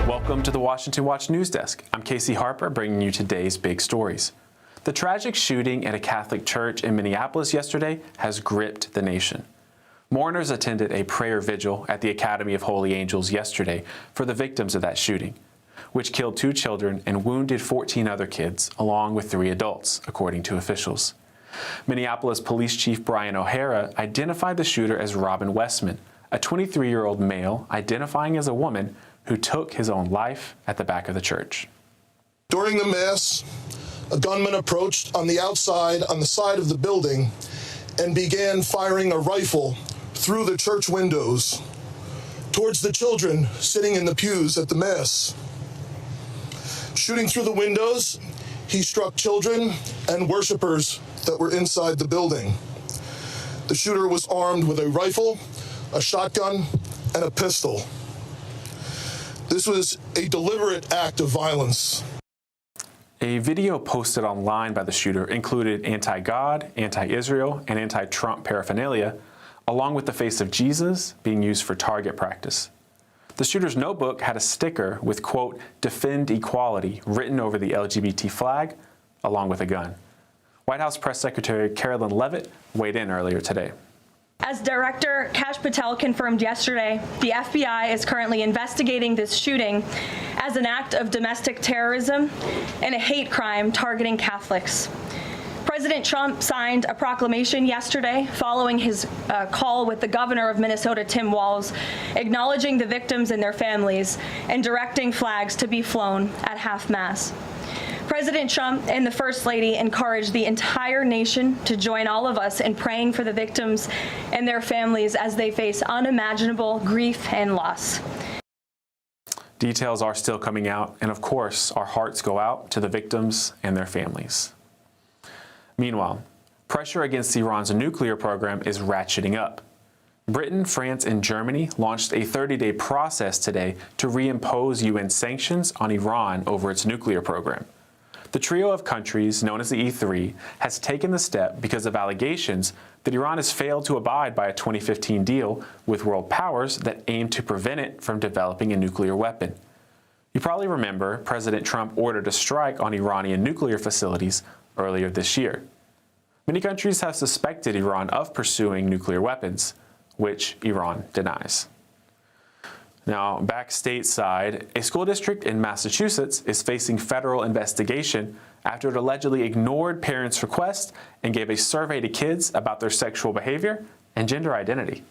Welcome to the Washington Watch News Desk. I'm Casey Harper, bringing you today's big stories. The tragic shooting at a Catholic church in Minneapolis yesterday has gripped the nation. Mourners attended a prayer vigil at the Academy of Holy Angels yesterday for the victims of that shooting, which killed 2 children and wounded 14 other kids, along with 3 adults, according to officials. Minneapolis Police Chief Brian O'Hara identified the shooter as Robin Westman, a 23-year-old male identifying as a woman who took his own life at the back of the church. During the Mass, a gunman approached on the outside on the side of the building and began firing a rifle through the church windows towards the children sitting in the pews at the Mass. Shooting through the windows, he struck children and worshipers that were inside the building. The shooter was armed with a rifle, a shotgun, and a pistol. This was a deliberate act of violence. A video posted online by the shooter included anti-God, anti-Israel, and anti-Trump paraphernalia, along with the face of Jesus being used for target practice. The shooter's notebook had a sticker with, quote, "Defend Equality," written over the LGBT flag, along with a gun. White House Press Secretary Carolyn Leavitt weighed in earlier today. As Director Kash Patel confirmed yesterday, the FBI is currently investigating this shooting as an act of domestic terrorism and a hate crime targeting Catholics. President Trump signed a proclamation yesterday following his call with the governor of Minnesota, Tim Walz, acknowledging the victims and their families and directing flags to be flown at half-mast. President Trump and the First Lady encouraged the entire nation to join all of us in praying for the victims and their families as they face unimaginable grief and loss. Details are still coming out, and of course, our hearts go out to the victims and their families. Meanwhile, pressure against Iran's nuclear program is ratcheting up. Britain, France, and Germany launched a 30-day process today to reimpose UN sanctions on Iran over its nuclear program. The trio of countries, known as the E3, has taken the step because of allegations that Iran has failed to abide by a 2015 deal with world powers that aim to prevent it from developing a nuclear weapon. You probably remember President Trump ordered a strike on Iranian nuclear facilities earlier this year. Many countries have suspected Iran of pursuing nuclear weapons, which Iran denies. Now, back stateside, a school district in Massachusetts is facing federal investigation after it allegedly ignored parents' requests and gave a survey to kids about their sexual behavior and gender identity.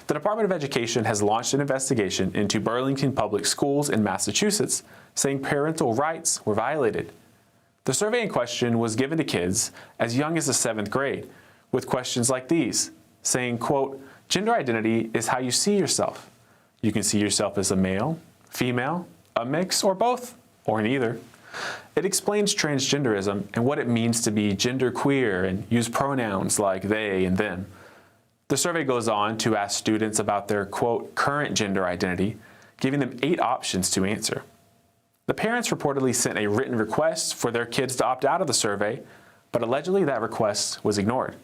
The Department of Education has launched an investigation into Burlington Public Schools in Massachusetts, saying parental rights were violated. The survey in question was given to kids as young as the 7th grade, with questions like these, saying, quote, "Gender identity is how you see yourself. You can see yourself as a male, female, a mix, or both, or neither." It explains transgenderism and what it means to be genderqueer and use pronouns like they and them. The survey goes on to ask students about their, quote, "current gender identity," giving them 8 options to answer. The parents reportedly sent a written request for their kids to opt out of the survey, but allegedly that request was ignored.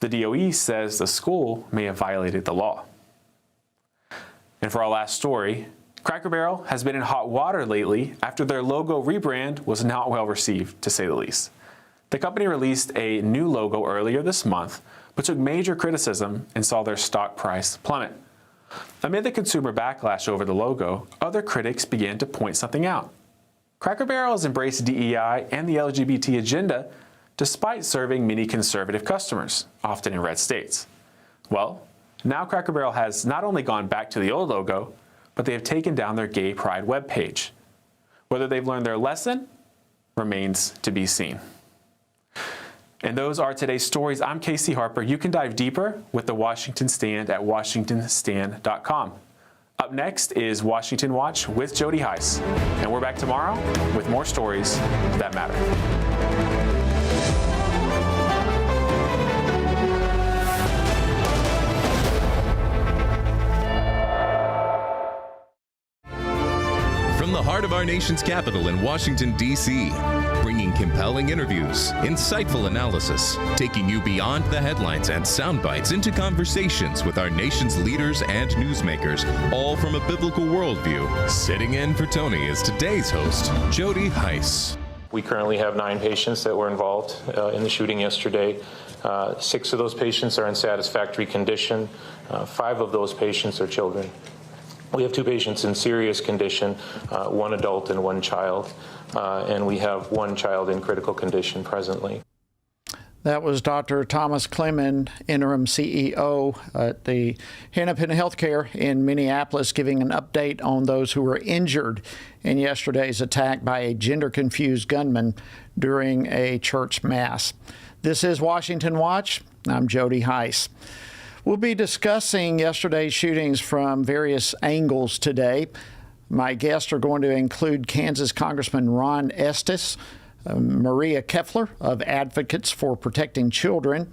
The DOE says the school may have violated the law. And for our last story, Cracker Barrel has been in hot water lately after their logo rebrand was not well received, to say the least. The company released a new logo earlier this month, but took major criticism and saw their stock price plummet. Amid the consumer backlash over the logo, other critics began to point something out. Cracker Barrel has embraced DEI and the LGBT agenda despite serving many conservative customers, often in red states. Well, now Cracker Barrel has not only gone back to the old logo, but they have taken down their gay pride webpage. Whether they've learned their lesson remains to be seen. And those are today's stories. I'm Casey Harper. You can dive deeper with the Washington Stand at washingtonstand.com. Up next is Washington Watch with Jody Heiss. And we're back tomorrow with more stories that matter. heart of our nation's capital in Washington, D.C., bringing compelling interviews, insightful analysis, taking you beyond the headlines and sound bites into conversations with our nation's leaders and newsmakers, all from a biblical worldview. Sitting in for Tony is today's host, Jody Heiss. We currently have 9 patients that were involved in the shooting yesterday. 6 of those patients are in satisfactory condition. 5 of those patients are children. We have 2 patients in serious condition, 1 adult and 1 child, and we have 1 child in critical condition presently. That was Dr. Thomas Clemon, interim CEO at the Hennepin Healthcare in Minneapolis, giving an update on those who were injured in yesterday's attack by a gender-confused gunman during a church mass. This is Washington Watch. I'm Jody Heiss. We'll be discussing yesterday's shootings from various angles today. My guests are going to include Kansas Congressman Ron Estes, Maria Keffler of Advocates for Protecting Children,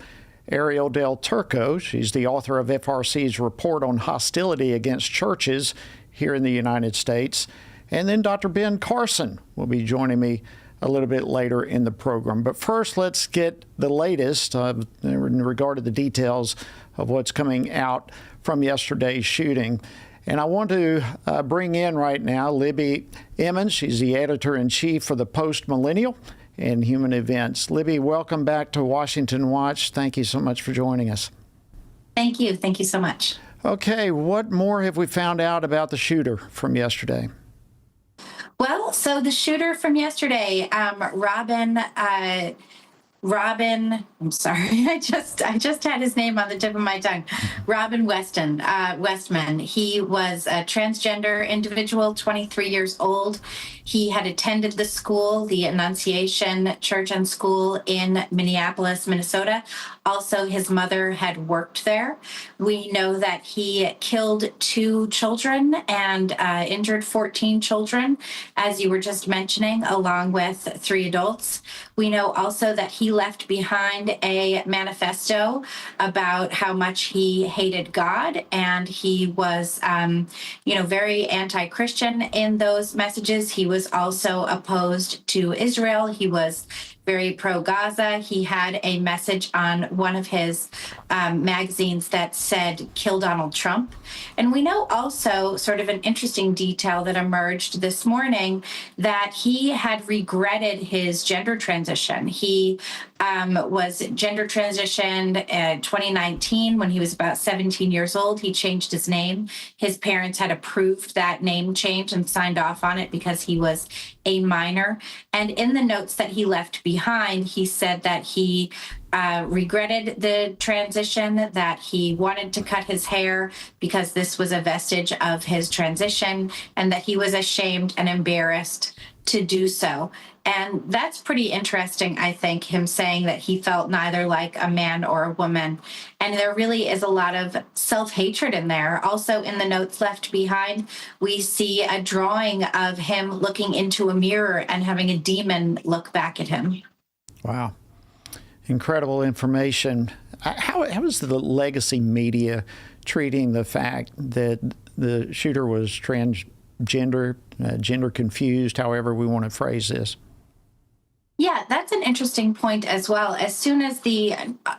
Ariel Del Turco, she's the author of FRC's report on hostility against churches here in the United States, and then Dr. Ben Carson will be joining me a little bit later in the program. But first, let's get the latest in regard to the details of what's coming out from yesterday's shooting. And I want to bring in right now Libby Emmons. She's the editor-in-chief for the Post-Millennial and Human Events. Libby, welcome back to Washington Watch. Thank you so much for joining us. Thank you. Thank you so much. Okay, what more have we found out about the shooter from yesterday? Well, so the shooter from yesterday, Robin, I'm sorry, I just had his name on the tip of my tongue. Robin Westman. He was a transgender individual, 23 years old. He had attended the school, the Annunciation Church and School in Minneapolis, Minnesota. Also, his mother had worked there. We know that he killed 2 children and injured 14 children, as you were just mentioning, along with 3 adults. We know also that he left behind a manifesto about how much he hated God, and he was, very anti-Christian in those messages. He was also opposed to Israel. He was very pro-Gaza. He had a message on one of his magazines that said, "Kill Donald Trump." And we know also sort of an interesting detail that emerged this morning, that he had regretted his gender transition. He was gender transitioned in 2019 when he was about 17 years old. He changed his name. His parents had approved that name change and signed off on it because he was a minor. And in the notes that he left behind, he said that he regretted the transition, that he wanted to cut his hair because this was a vestige of his transition, and that he was ashamed and embarrassed to do so. And that's pretty interesting, I think, him saying that he felt neither like a man or a woman. And there really is a lot of self-hatred in there. Also, in the notes left behind, we see a drawing of him looking into a mirror and having a demon look back at him. Wow. Incredible information. How is the legacy media treating the fact that the shooter was transgender, gender confused, however we want to phrase this? Yeah, that's an interesting point as well. As soon as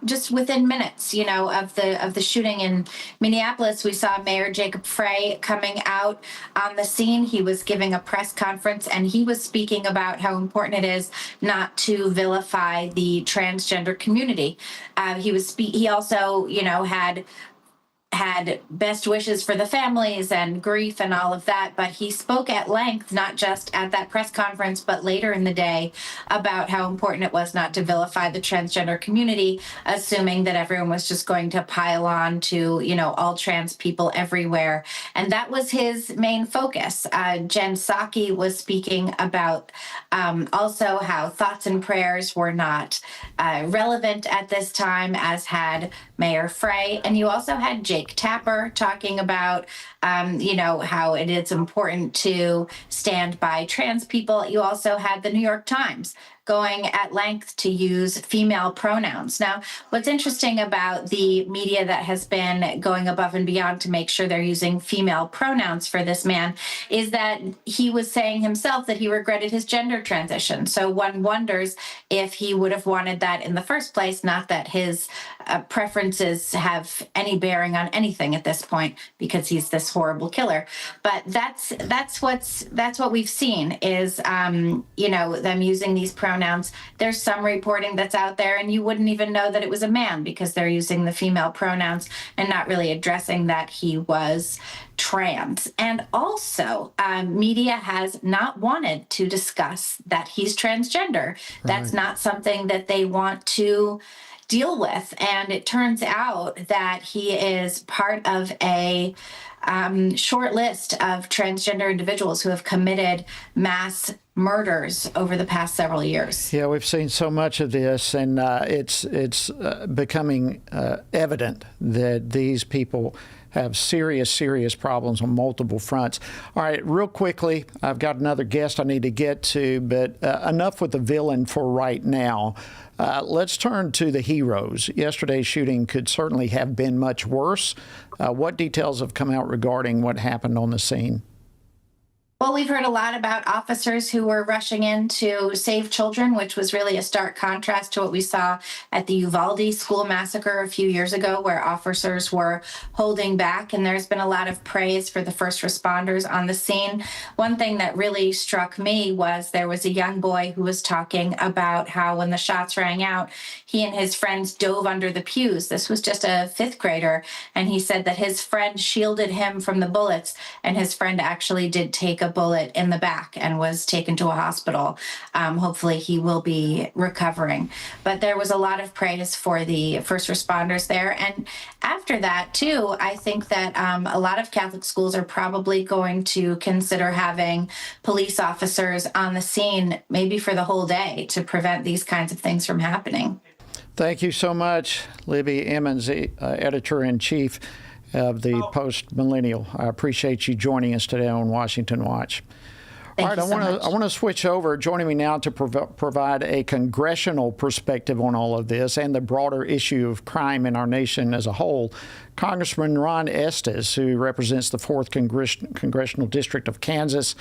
just within minutes, of the shooting in Minneapolis, we saw Mayor Jacob Frey coming out on the scene. He was giving a press conference, and he was speaking about how important it is not to vilify the transgender community. He also, had best wishes for the families and grief and all of that, but he spoke at length, not just at that press conference, but later in the day, about how important it was not to vilify the transgender community, assuming that everyone was just going to pile on to, all trans people everywhere. And that was his main focus. Jen Psaki was speaking about also how thoughts and prayers were not relevant at this time, as had Mayor Frey. And you also had Jake Tapper talking about, how it is important to stand by trans people. You also had the New York Times going at length to use female pronouns. Now, what's interesting about the media that has been going above and beyond to make sure they're using female pronouns for this man is that he was saying himself that he regretted his gender transition. So one wonders if he would have wanted that in the first place, not that his preferences have any bearing on anything at this point because he's this horrible killer. But that's what we've seen is them using these pronouns. There's some reporting that's out there, and you wouldn't even know that it was a man because they're using the female pronouns and not really addressing that he was trans. And also, media has not wanted to discuss that he's transgender. That's not something that they want to deal with. And it turns out that he is part of a short list of transgender individuals who have committed mass murders over the past several years. Yeah, we've seen so much of this, and it's becoming evident that these people have serious problems on multiple fronts. All right, real quickly, I've got another guest I need to get to, but enough with the villain for right now. Let's turn to the heroes. Yesterday's shooting could certainly have been much worse. What details have come out regarding what happened on the scene? Well, we've heard a lot about officers who were rushing in to save children, which was really a stark contrast to what we saw at the Uvalde school massacre a few years ago, where officers were holding back. And there's been a lot of praise for the first responders on the scene. One thing that really struck me was there was a young boy who was talking about how when the shots rang out, he and his friends dove under the pews. This was just a fifth grader. And he said that his friend shielded him from the bullets, and his friend actually did take a bullet in the back and was taken to a hospital. Hopefully he will be recovering. But there was a lot of praise for the first responders there. And after that, too, I think that a lot of Catholic schools are probably going to consider having police officers on the scene, maybe for the whole day, to prevent these kinds of things from happening. Thank you so much, Libby Emmons, editor-in-chief of the Post Millennial. I appreciate you joining us today on Washington Watch. All right, I want to switch over. Joining me now to provide a congressional perspective on all of this and the broader issue of crime in our nation as a whole, Congressman Ron Estes, who represents the 4th Congressional District of Kansas.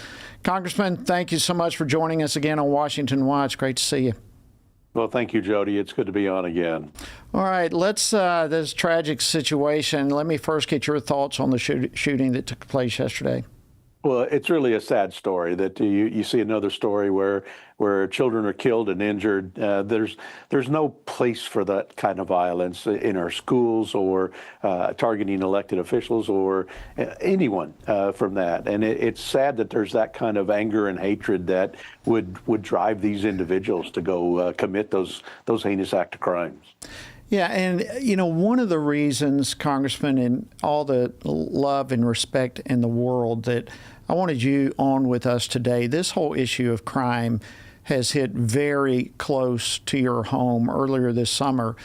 Congressman, thank you so much for joining us again on Washington Watch. Great to see you. Well, thank you, Jody. It's good to be on again. All right, let's this tragic situation. Let me first get your thoughts on the shooting that took place yesterday. Well, it's really a sad story that you see another story where children are killed and injured. There's no place for that kind of violence in our schools or targeting elected officials or anyone from that. And it's sad that there's that kind of anger and hatred that would drive these individuals to go commit those heinous act of crimes. Yeah, and one of the reasons, Congressman, and all the love and respect in the world that I wanted you on with us today, this whole issue of crime has hit very close to your home. Earlier this summer,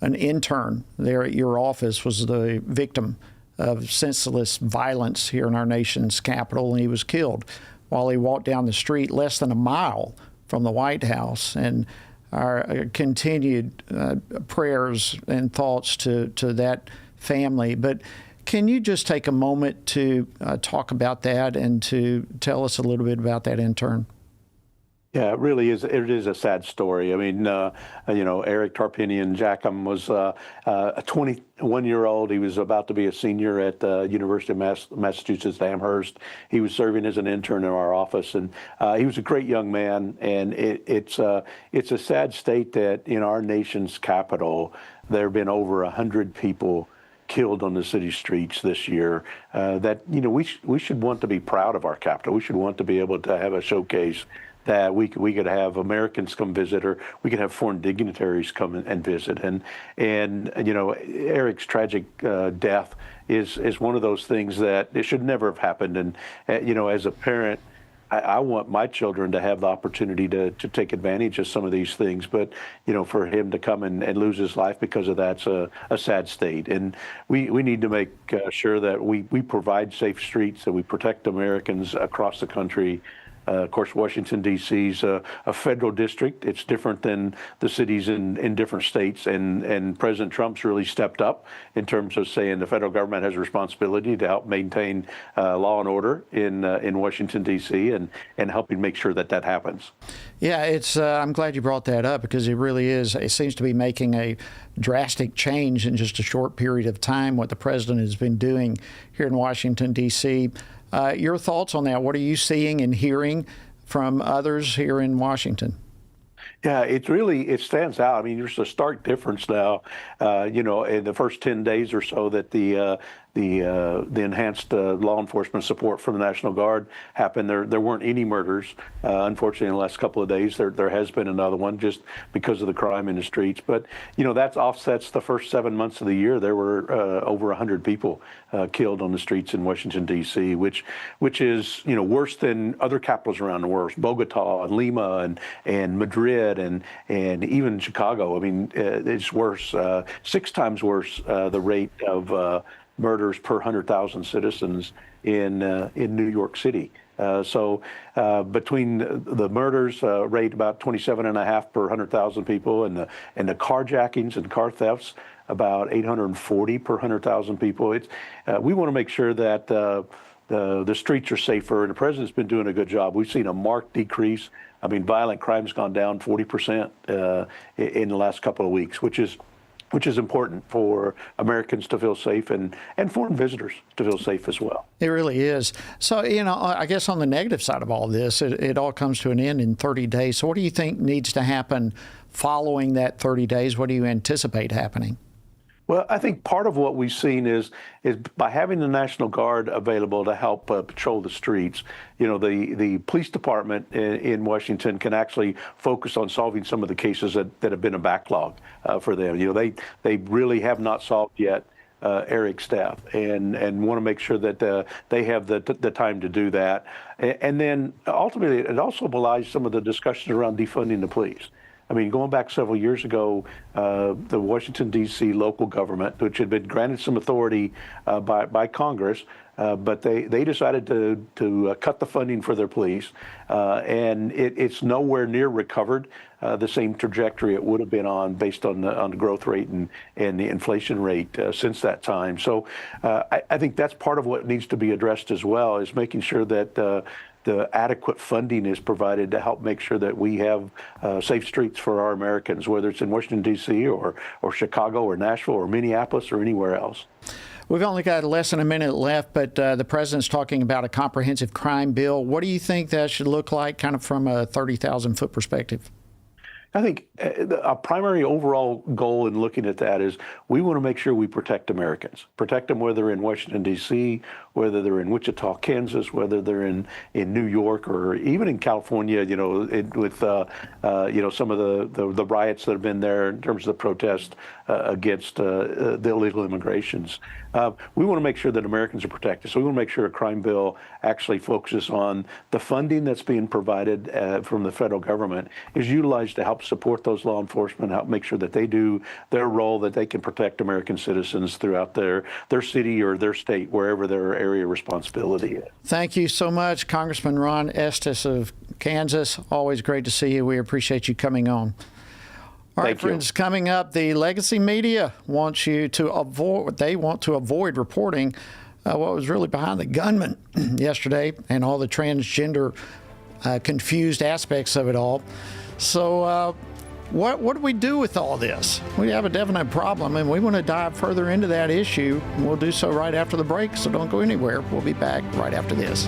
an intern there at your office was the victim of senseless violence here in our nation's capital, and he was killed while he walked down the street less than a mile from the White House. And our continued prayers and thoughts to that family. But can you just take a moment to talk about that and to tell us a little bit about that intern? Yeah, it really is. It is a sad story. I mean, Eric Tarpinian Jackham was a 21-year-old. He was about to be a senior at the University of Massachusetts Amherst. He was serving as an intern in our office, and he was a great young man. And it's a sad state that in our nation's capital, there have been over 100 people killed on the city streets this year. We should want to be proud of our capital. We should want to be able to have a showcase that we could have Americans come visit, or we could have foreign dignitaries come and visit. And Eric's tragic death is one of those things that it should never have happened. And as a parent, I want my children to have the opportunity to take advantage of some of these things. But, for him to come and lose his life because of that's a sad state. And we need to make sure that we provide safe streets, that we protect Americans across the country Of course, Washington, D.C. is a federal district. It's different than the cities in different states. And President Trump's really stepped up in terms of saying the federal government has a responsibility to help maintain law and order in Washington, D.C. and helping make sure that happens. Yeah, I'm glad you brought that up because it really is. It seems to be making a drastic change in just a short period of time, what the president has been doing here in Washington, D.C. Your thoughts on that? What are you seeing and hearing from others here in Washington? Yeah, it stands out. I mean, there's a stark difference now, in the first 10 days or so that the enhanced law enforcement support from the National Guard happened. There weren't any murders, unfortunately, in the last couple of days. There has been another one just because of the crime in the streets. But, that offsets the first 7 months of the year. There were over 100 people killed on the streets in Washington, D.C., which is, worse than other capitals around the world, Bogota and Lima and Madrid and even Chicago. I mean, it's worse, 6 times worse, the rate of murders per 100,000 citizens in New York City. So between the murders rate about 27.5 per 100,000 people and the carjackings and car thefts about 840 per 100,000 people, we want to make sure that the streets are safer, and the president's been doing a good job. We've seen a marked decrease. I mean, violent crime's gone down 40% in the last couple of weeks, which is important for Americans to feel safe and foreign visitors to feel safe as well. It really is. So, I guess on the negative side of all this, it all comes to an end in 30 days. So what do you think needs to happen following that 30 days? What do you anticipate happening? Well, I think part of what we've seen is by having the National Guard available to help patrol the streets, the police department in Washington can actually focus on solving some of the cases that have been a backlog for them. They really have not solved yet Eric's death and want to make sure that they have the time to do that. And then ultimately, it also belies some of the discussions around defunding the police. I mean, going back several years ago, the Washington, D.C. local government, which had been granted some authority by Congress, but they decided to cut the funding for their police, and it's nowhere near recovered the same trajectory it would have been on based on the growth rate and the inflation rate since that time. So I think that's part of what needs to be addressed as well, is making sure that the adequate funding is provided to help make sure that we have safe streets for our Americans, whether it's in Washington, D.C. or Chicago or Nashville or Minneapolis or anywhere else. We've only got less than a minute left, but the president's talking about a comprehensive crime bill. What do you think that should look like, kind of from a 30,000-foot perspective? I think a primary overall goal in looking at that is we want to make sure we protect Americans, protect them whether in Washington, D.C., whether they're in Wichita, Kansas, whether they're in New York or even in California, with some of the riots that have been there in terms of the protest against the illegal immigrations. We want to make sure that Americans are protected. So we want to make sure a crime bill actually focuses on the funding that's being provided from the federal government is utilized to help support those law enforcement, help make sure that they do their role, that they can protect American citizens throughout their city or their state, wherever their area of responsibility is. Thank you so much, Congressman Ron Estes of Kansas. Always great to see you. We appreciate you coming on. All right, friends, coming up, the legacy media wants you to avoid reporting what was really behind the gunman yesterday and all the transgender confused aspects of it all. So what do we do with all this? We have a definite problem, and we want to dive further into that issue. We'll do so right after the break, so don't go anywhere. We'll be back right after this.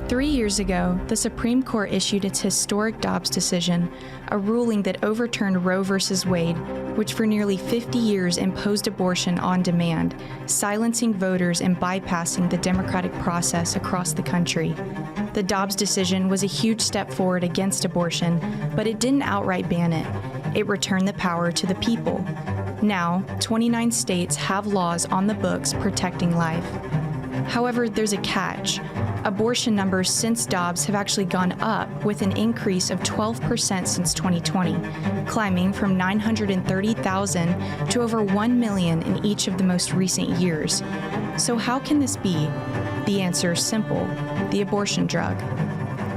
3 years ago, the Supreme Court issued its historic Dobbs decision, a ruling that overturned Roe v. Wade, which for nearly 50 years imposed abortion on demand, silencing voters and bypassing the democratic process across the country. The Dobbs decision was a huge step forward against abortion, but it didn't outright ban it. It returned the power to the people. Now, 29 states have laws on the books protecting life. However, there's a catch. Abortion numbers since Dobbs have actually gone up, with an increase of 12% since 2020, climbing from 930,000 to over 1 million in each of the most recent years. So how can this be? The answer is simple: the abortion drug.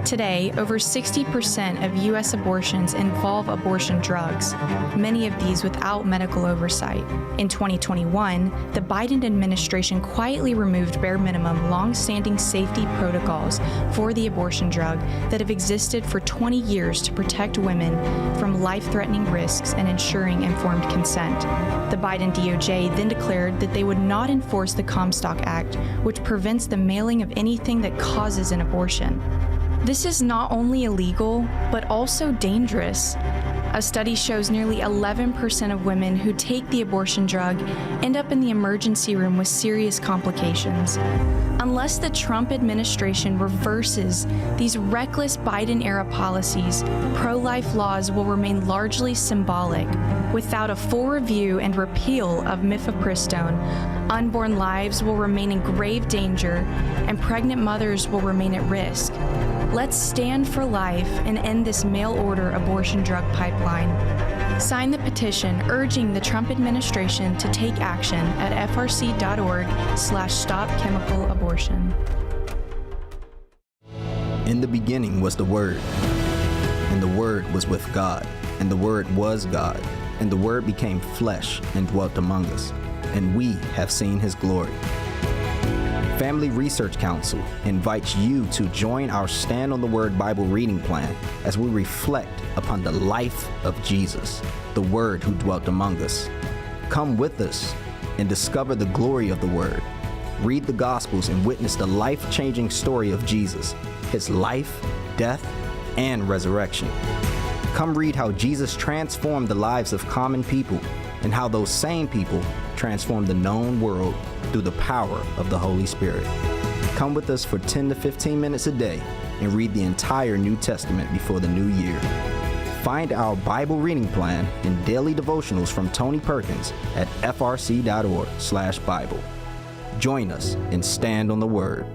Today, over 60% of U.S. abortions involve abortion drugs, many of these without medical oversight. In 2021, the Biden administration quietly removed bare minimum, long-standing safety protocols for the abortion drug that have existed for 20 years to protect women from life-threatening risks and ensuring informed consent. The Biden DOJ then declared that they would not enforce the Comstock Act, which prevents the mailing of anything that causes an abortion. This is not only illegal, but also dangerous. A study shows nearly 11% of women who take the abortion drug end up in the emergency room with serious complications. Unless the Trump administration reverses these reckless Biden-era policies, pro-life laws will remain largely symbolic. Without a full review and repeal of mifepristone, unborn lives will remain in grave danger and pregnant mothers will remain at risk. Let's stand for life and end this mail-order abortion drug pipeline. Sign the petition urging the Trump administration to take action at frc.org/stopchemicalabortion. In the beginning was the Word, and the Word was with God, and the Word was God, and the Word became flesh and dwelt among us, and we have seen His glory. Family Research Council invites you to join our Stand on the Word Bible reading plan as we reflect upon the life of Jesus, the Word who dwelt among us. Come with us and discover the glory of the Word. Read the Gospels and witness the life-changing story of Jesus, His life, death, and resurrection. Come read how Jesus transformed the lives of common people and how those same people transformed the known world through the power of the Holy Spirit. Come with us for 10 to 15 minutes a day and read the entire New Testament before the new year. Find our Bible reading plan and daily devotionals from Tony Perkins at frc.org/Bible. Join us and stand on the Word.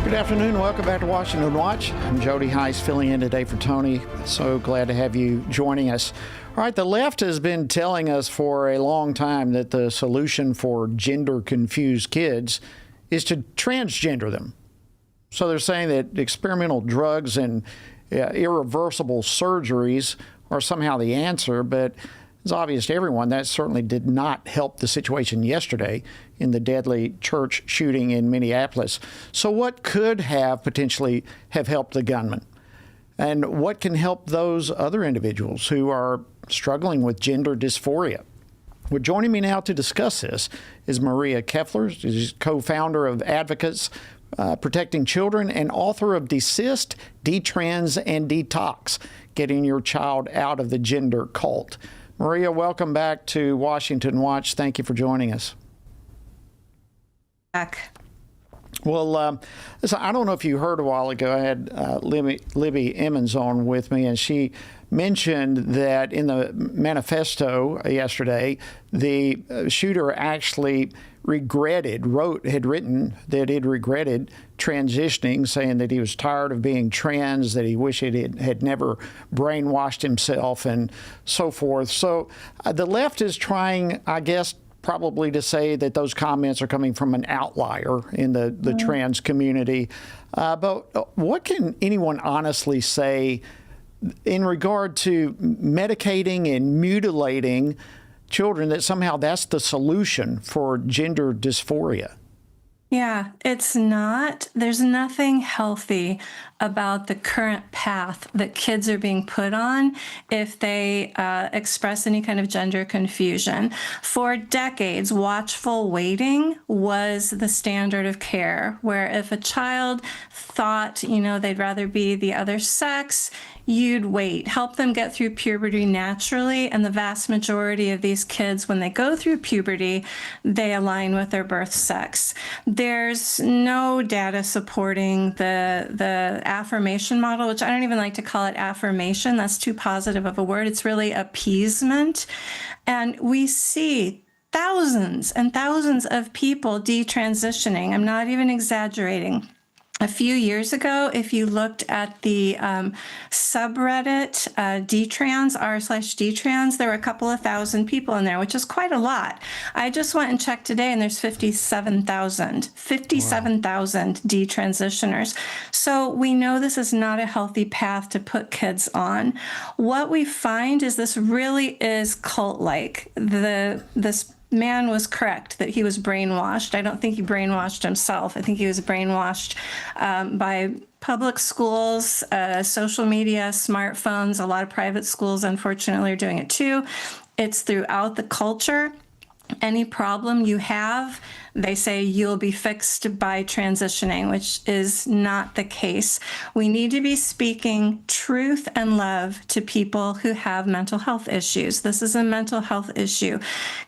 Good afternoon. Welcome back to Washington Watch. I'm Jody Heiss filling in today for Tony. So glad to have you joining us. All right, the left has been telling us for a long time that the solution for gender-confused kids is to transgender them. So they're saying that experimental drugs and irreversible surgeries are somehow the answer, but it's obvious to everyone that certainly did not help the situation yesterday in the deadly church shooting in Minneapolis. So what could have potentially have helped the gunman? And what can help those other individuals who are struggling with gender dysphoria? Well, joining me now to discuss this is Maria Keffler. She's co-founder of Advocates Protecting Children and author of Desist, Detrans, and Detox, Getting Your Child Out of the Gender Cult. Maria, welcome back to Washington Watch. Thank you for joining us. Back. Well, listen, I don't know if you heard a while ago, I had Libby Emmons on with me, and she mentioned that in the manifesto yesterday, the shooter actually had written that he'd regretted transitioning, saying that he was tired of being trans, that he wished he had never brainwashed himself and so forth. So the left is trying, I guess, probably to say that those comments are coming from an outlier in the trans community. But what can anyone honestly say in regard to medicating and mutilating children, that somehow that's the solution for gender dysphoria? Yeah, it's not. There's nothing healthy about the current path that kids are being put on if they express any kind of gender confusion. For decades, watchful waiting was the standard of care, where if a child thought, they'd rather be the other sex, you'd wait, help them get through puberty naturally. And the vast majority of these kids, when they go through puberty, they align with their birth sex. There's no data supporting the affirmation model, which I don't even like to call it affirmation. That's too positive of a word. It's really appeasement. And we see thousands and thousands of people detransitioning. I'm not even exaggerating. A few years ago, if you looked at the subreddit dtrans, r/dtrans, there were a couple of thousand people in there, which is quite a lot. I just went and checked today, and there's 57,000 detransitioners. So we know this is not a healthy path to put kids on. What we find is this really is cult-like. This man was correct that he was brainwashed. I don't think he brainwashed himself. I think he was brainwashed by public schools, social media, smartphones. A lot of private schools, unfortunately, are doing it too. It's throughout the culture. Any problem you have, they say you'll be fixed by transitioning, which is not the case. We need to be speaking truth and love to people who have mental health issues. This is a mental health issue.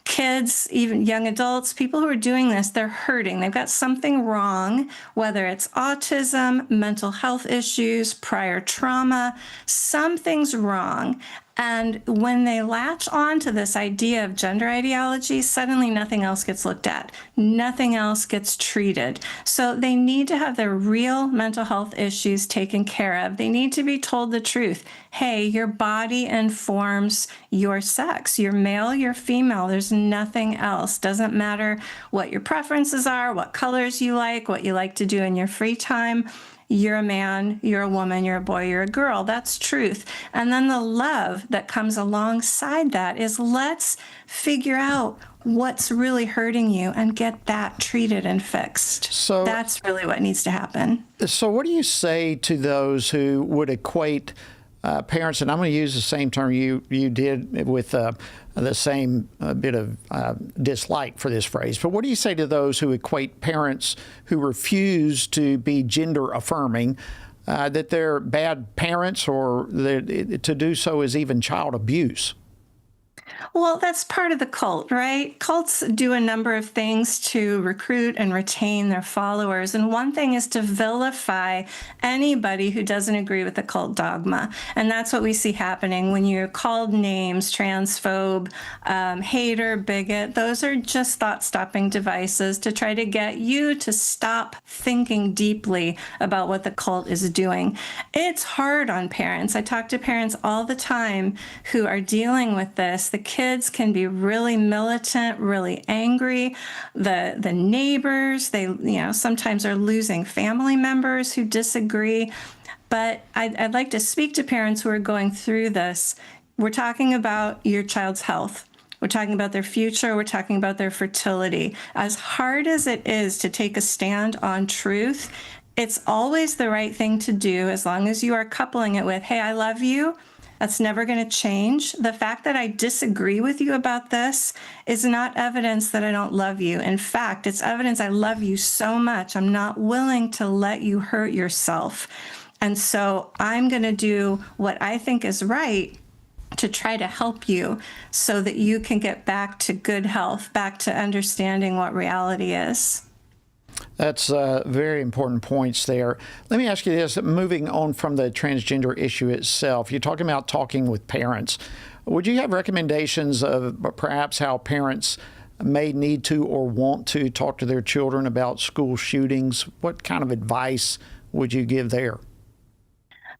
Kids, even young adults, people who are doing this, they're hurting. They've got something wrong, whether it's autism, mental health issues, prior trauma, something's wrong. And when they latch on to this idea of gender ideology, suddenly nothing else gets looked at. Nothing else gets treated. So they need to have their real mental health issues taken care of. They need to be told the truth. Hey, your body informs your sex. You're male, you're female. There's nothing else. Doesn't matter what your preferences are, what colors you like, what you like to do in your free time. You're a man, you're a woman, you're a boy, you're a girl. That's truth. And then the love that comes alongside that is let's figure out what's really hurting you and get that treated and fixed. So that's really what needs to happen. So what do you say to those who would equate parents, and I'm going to use the same term you did with the same bit of dislike for this phrase, but what do you say to those who equate parents who refuse to be gender affirming, that they're bad parents, or to do so is even child abuse? Well, that's part of the cult, right? Cults do a number of things to recruit and retain their followers. And one thing is to vilify anybody who doesn't agree with the cult dogma. And that's what we see happening when you're called names, transphobe, hater, bigot. Those are just thought-stopping devices to try to get you to stop thinking deeply about what the cult is doing. It's hard on parents. I talk to parents all the time who are dealing with this. The kids can be really militant, really angry. The neighbors, they sometimes are losing family members who disagree. But I'd like to speak to parents who are going through this. We're talking about your child's health. We're talking about their future. We're talking about their fertility. As hard as it is to take a stand on truth, it's always the right thing to do as long as you are coupling it with, hey, I love you. That's never going to change. The fact that I disagree with you about this is not evidence that I don't love you. In fact, it's evidence I love you so much, I'm not willing to let you hurt yourself. And so I'm going to do what I think is right to try to help you so that you can get back to good health, back to understanding what reality is. That's very important points there. Let me ask you this, moving on from the transgender issue itself, you're talking about talking with parents. Would you have recommendations of perhaps how parents may need to or want to talk to their children about school shootings? What kind of advice would you give there?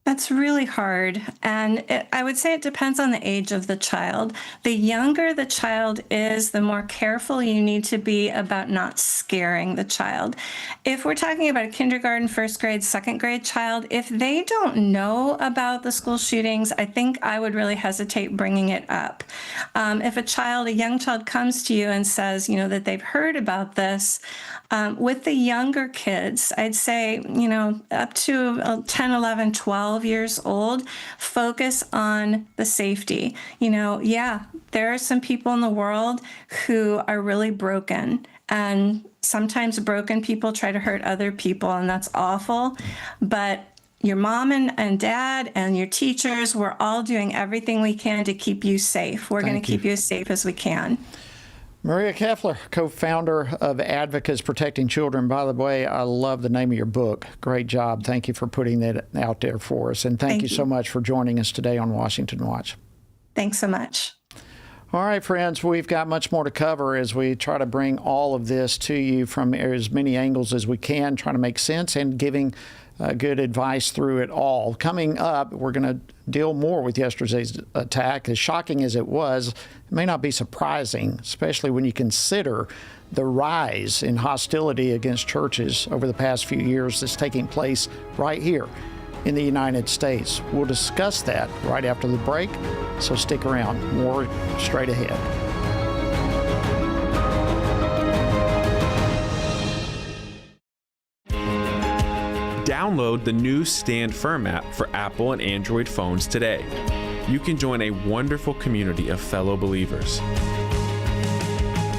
That's really hard. And I would say it depends on the age of the child. The younger the child is, the more careful you need to be about not scaring the child. If we're talking about a kindergarten, first grade, second grade child, if they don't know about the school shootings, I think I would really hesitate bringing it up. If a young child comes to you and says, that they've heard about this, with the younger kids, I'd say, up to 10, 11, 12 years old, focus on the safety. There are some people in the world who are really broken, and sometimes broken people try to hurt other people, and that's awful. But your mom and dad and your teachers, we're all doing everything we can to keep you safe. We're going to keep you as safe as we can. Maria Keffler, co-founder of Advocates Protecting Children. By the way, I love the name of your book. Great job. Thank you for putting that out there for us. And thank you so much for joining us today on Washington Watch. Thanks so much. All right, friends, we've got much more to cover as we try to bring all of this to you from as many angles as we can, trying to make sense and giving good advice through it all. Coming up, we're going to deal more with yesterday's attack. As shocking as it was, it may not be surprising, especially when you consider the rise in hostility against churches over the past few years that's taking place right here in the United States. We'll discuss that right after the break, so stick around. More straight ahead. Download the new Stand Firm app for Apple and Android phones today. You can join a wonderful community of fellow believers.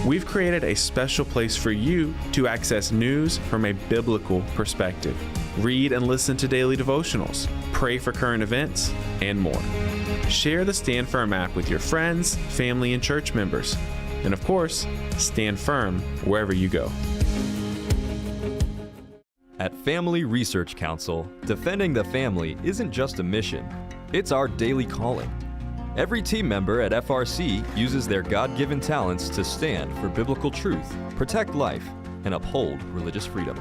We've created a special place for you to access news from a biblical perspective. Read and listen to daily devotionals, pray for current events, and more. Share the Stand Firm app with your friends, family, and church members. And of course, stand firm wherever you go. At Family Research Council, defending the family isn't just a mission, it's our daily calling. Every team member at FRC uses their God-given talents to stand for biblical truth, protect life, and uphold religious freedom.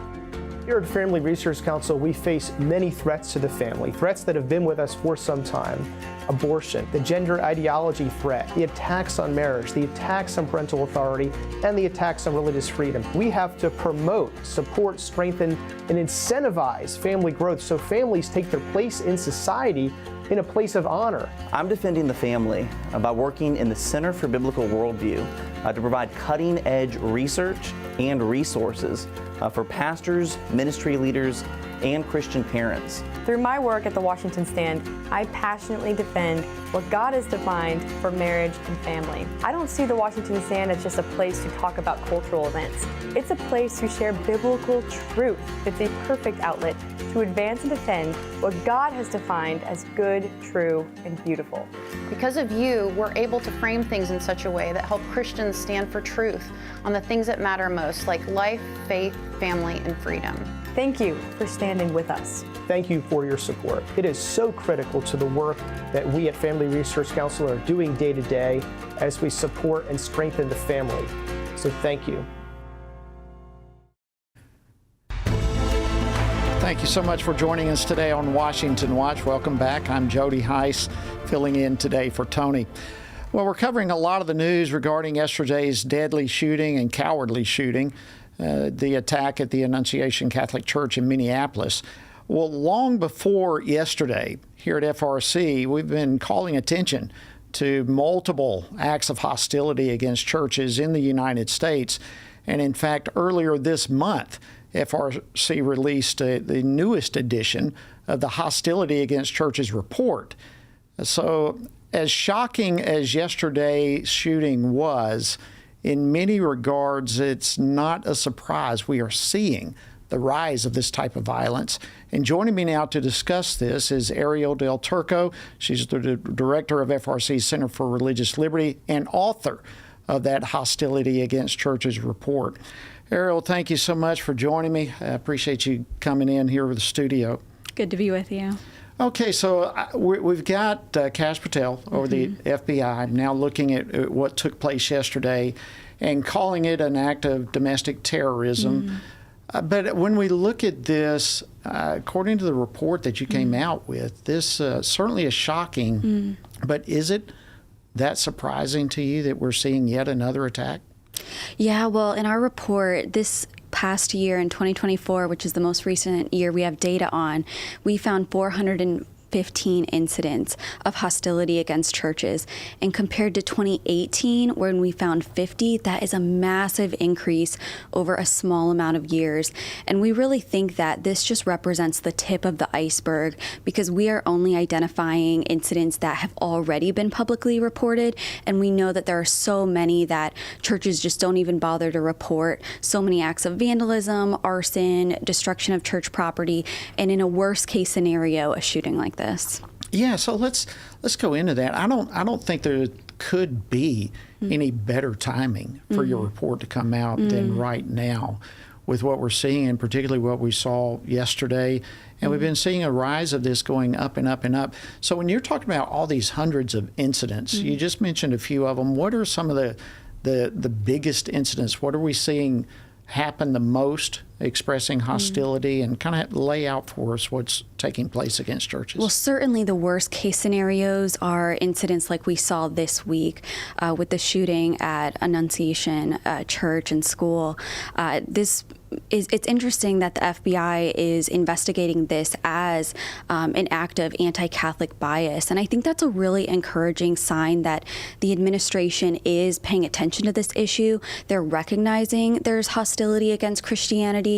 Here at Family Research Council, we face many threats to the family, threats that have been with us for some time. Abortion, the gender ideology threat, the attacks on marriage, the attacks on parental authority, and the attacks on religious freedom. We have to promote, support, strengthen, and incentivize family growth so families take their place in society in a place of honor. I'm defending the family by working in the Center for Biblical Worldview to provide cutting-edge research and resources for pastors, ministry leaders, and Christian parents. Through my work at the Washington Stand, I passionately defend what God has defined for marriage and family. I don't see the Washington Stand as just a place to talk about cultural events. It's a place to share biblical truth. It's a perfect outlet to advance and defend what God has defined as good, true, and beautiful. Because of you, we're able to frame things in such a way that help Christians stand for truth on the things that matter most, like life, faith, family, and freedom. Thank you for standing with us. Thank you for your support. It is so critical to the work that we at Family Research Council are doing day to day as we support and strengthen the family. So thank you. Thank you so much for joining us today on Washington Watch. Welcome back. I'm Jody Heiss, filling in today for Tony. Well, we're covering a lot of the news regarding yesterday's deadly shooting and cowardly shooting, the attack at the Annunciation Catholic Church in Minneapolis. Well, long before yesterday, here at FRC, we've been calling attention to multiple acts of hostility against churches in the United States. And in fact, earlier this month, FRC released the newest edition of the Hostility Against Churches report. So as shocking as yesterday's shooting was, in many regards, it's not a surprise. We are seeing the rise of this type of violence. And joining me now to discuss this is Ariel Del Turco. She's the director of FRC's Center for Religious Liberty and author of that Hostility Against Churches report. Ariel, thank you so much for joining me. I appreciate you coming in here with the studio. Good to be with you. Okay, so we've got Kash Patel over the FBI now looking at what took place yesterday and calling it an act of domestic terrorism. But when we look at this, according to the report that you came out with, this certainly is shocking. But is it that surprising to you that we're seeing yet another attack? Yeah, well, in our report, this past year in 2024, which is the most recent year we have data on, we found 415 incidents of hostility against churches. And compared to 2018, when we found 50, that is a massive increase over a small amount of years. And we really think that this just represents the tip of the iceberg, because we are only identifying incidents that have already been publicly reported. And we know that there are so many that churches just don't even bother to report. So many acts of vandalism, arson, destruction of church property, and in a worst case scenario, a shooting like this. Yeah, so let's go into that. I don't think there could be any better timing for your report to come out than right now. with what we're seeing, and particularly what we saw yesterday. And we've been seeing a rise of this going up and up and up. So when you're talking about all these hundreds of incidents, you just mentioned a few of them. What are some of the biggest incidents? What are we seeing happen the most, expressing hostility, and kind of lay out for us what's taking place against churches? Well, certainly the worst case scenarios are incidents like we saw this week with the shooting at Annunciation Church and School. It's interesting that the FBI is investigating this as an act of anti-Catholic bias. And I think that's a really encouraging sign that the administration is paying attention to this issue. They're recognizing there's hostility against Christianity,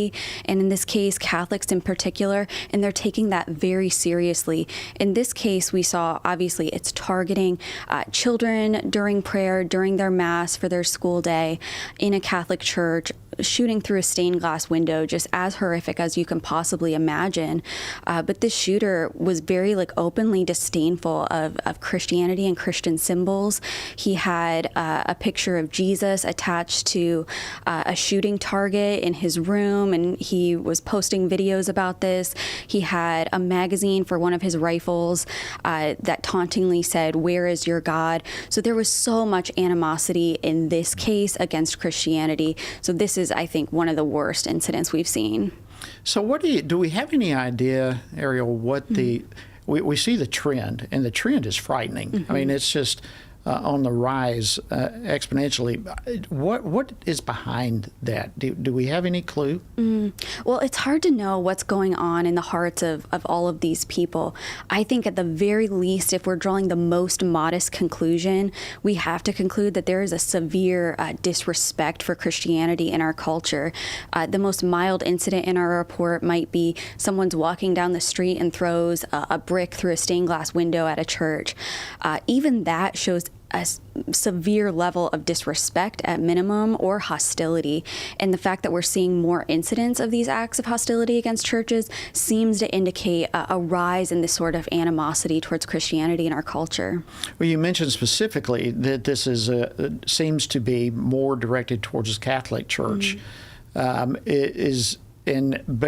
and in this case, Catholics in particular, and they're taking that very seriously. In this case, we saw, obviously, it's targeting children during prayer, during their Mass for their school day in a Catholic church, shooting through a stained glass window, just as horrific as you can possibly imagine. But this shooter was very openly disdainful of Christianity and Christian symbols. He had a picture of Jesus attached to a shooting target in his room, and he was posting videos about this. He had a magazine for one of his rifles that tauntingly said, "Where is your God?" So there was so much animosity in this case against Christianity. So this is, I think, one of the worst incidents we've seen. So do we have any idea, Ariel, what we see the trend, and the trend is frightening. I mean, it's just on the rise exponentially. What is behind that? Do we have any clue? Well, it's hard to know what's going on in the hearts of all of these people. I think at the very least, if we're drawing the most modest conclusion, we have to conclude that there is a severe disrespect for Christianity in our culture. The most mild incident in our report might be someone's walking down the street and throws a brick through a stained glass window at a church. Even that shows a severe level of disrespect at minimum, or hostility. And the fact that we're seeing more incidents of these acts of hostility against churches seems to indicate a rise in this sort of animosity towards Christianity in our culture. Well, you mentioned specifically that this seems to be more directed towards the Catholic Church. But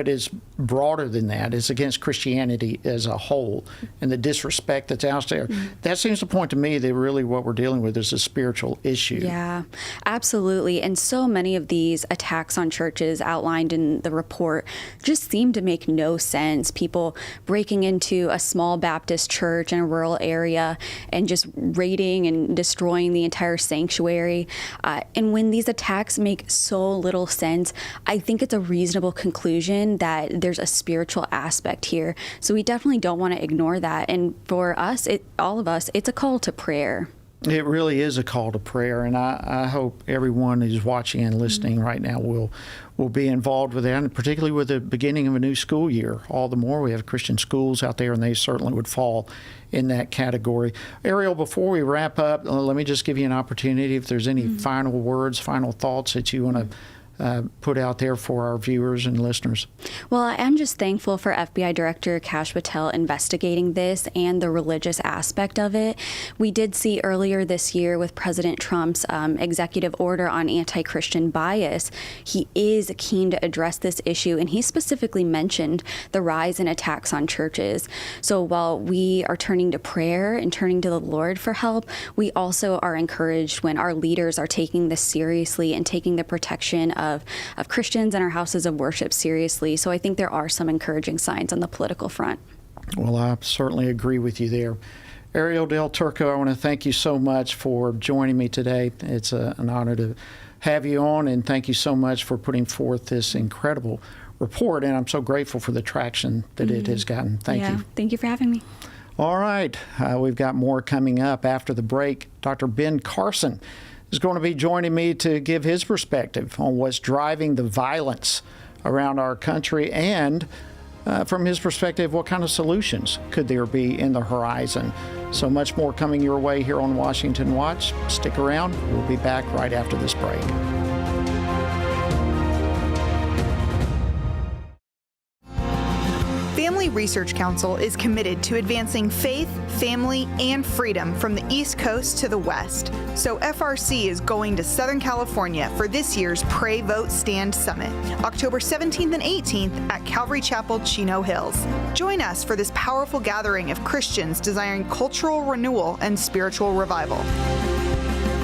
it's broader than that. It's against Christianity as a whole, and the disrespect that's out there. That seems to point to me that really what we're dealing with is a spiritual issue. Yeah, absolutely. And so many of these attacks on churches outlined in the report just seem to make no sense. People breaking into a small Baptist church in a rural area and just raiding and destroying the entire sanctuary. And when these attacks make so little sense, I think it's a reasonable conclusion that there's a spiritual aspect here. So we definitely don't want to ignore that. And for us, all of us, it's a call to prayer. It really is a call to prayer, and I hope everyone who's watching and listening right now will be involved with that, and particularly with the beginning of a new school year. All the more we have Christian schools out there, and they certainly would fall in that category. Ariel, before we wrap up, let me just give you an opportunity if there's any final words, final thoughts that you want to put out there for our viewers and listeners. Well, I am just thankful for FBI Director Kash Patel investigating this and the religious aspect of it. We did see earlier this year with President Trump's executive order on anti-Christian bias, he is keen to address this issue, and he specifically mentioned the rise in attacks on churches. So while we are turning to prayer and turning to the Lord for help, we also are encouraged when our leaders are taking this seriously and taking the protection of Christians and our houses of worship seriously. So I think there are some encouraging signs on the political front. Well, I certainly agree with you there. Ariel Del Turco, I want to thank you so much for joining me today. It's an honor to have you on, and thank you so much for putting forth this incredible report, and I'm so grateful for the traction that it has gotten. Thank you. Thank you for having me. All right. We've got more coming up after the break. Dr. Ben Carson is going to be joining me to give his perspective on what's driving the violence around our country, and from his perspective, what kind of solutions could there be in the horizon. So much more coming your way here on Washington Watch. Stick around. We'll be back right after this break. Family Research Council is committed to advancing faith, family, and freedom from the East Coast to the West. So FRC is going to Southern California for this year's Pray, Vote, Stand Summit, October 17th and 18th at Calvary Chapel, Chino Hills. Join us for this powerful gathering of Christians desiring cultural renewal and spiritual revival.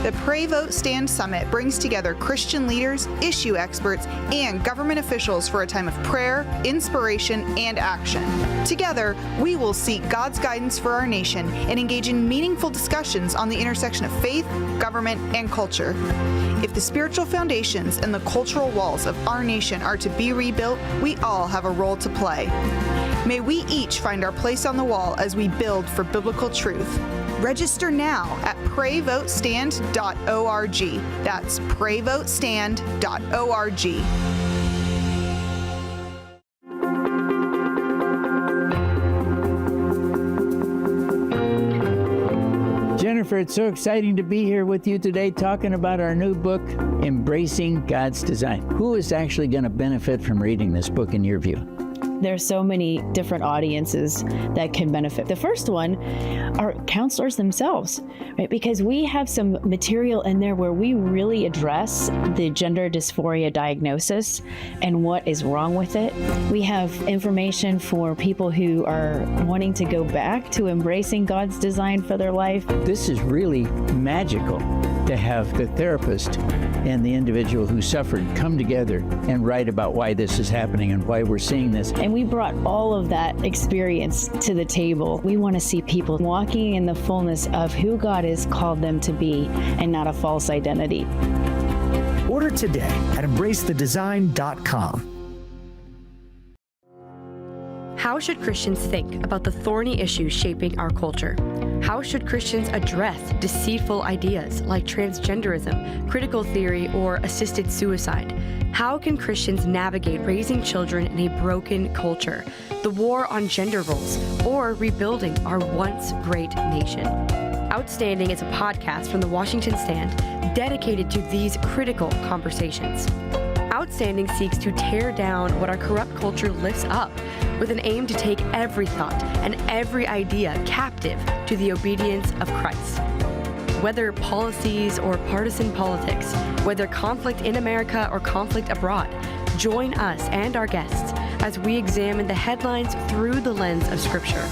The Pray, Vote, Stand Summit brings together Christian leaders, issue experts, and government officials for a time of prayer, inspiration, and action. Together, we will seek God's guidance for our nation and engage in meaningful discussions on the intersection of faith, government, and culture. If the spiritual foundations and the cultural walls of our nation are to be rebuilt, we all have a role to play. May we each find our place on the wall as we build for biblical truth. Register now at prayvotestand.org. That's prayvotestand.org. Jennifer, it's so exciting to be here with you today talking about our new book, Embracing God's Design. Who is actually going to benefit from reading this book in your view? There's so many different audiences that can benefit. The first one are counselors themselves, right? Because we have some material in there where we really address the gender dysphoria diagnosis and what is wrong with it. We have information for people who are wanting to go back to embracing God's design for their life. This is really magical to have the therapist and the individual who suffered come together and write about why this is happening and why we're seeing this. And we brought all of that experience to the table. We want to see people walking in the fullness of who God has called them to be and not a false identity. Order today at embracethedesign.com. How should Christians think about the thorny issues shaping our culture? How should Christians address deceitful ideas like transgenderism, critical theory, or assisted suicide? How can Christians navigate raising children in a broken culture, the war on gender roles, or rebuilding our once great nation? Outstanding is a podcast from the Washington Stand dedicated to these critical conversations. Outstanding seeks to tear down what our corrupt culture lifts up with an aim to take every thought and every idea captive to the obedience of Christ. Whether policies or partisan politics, whether conflict in America or conflict abroad, join us and our guests as we examine the headlines through the lens of Scripture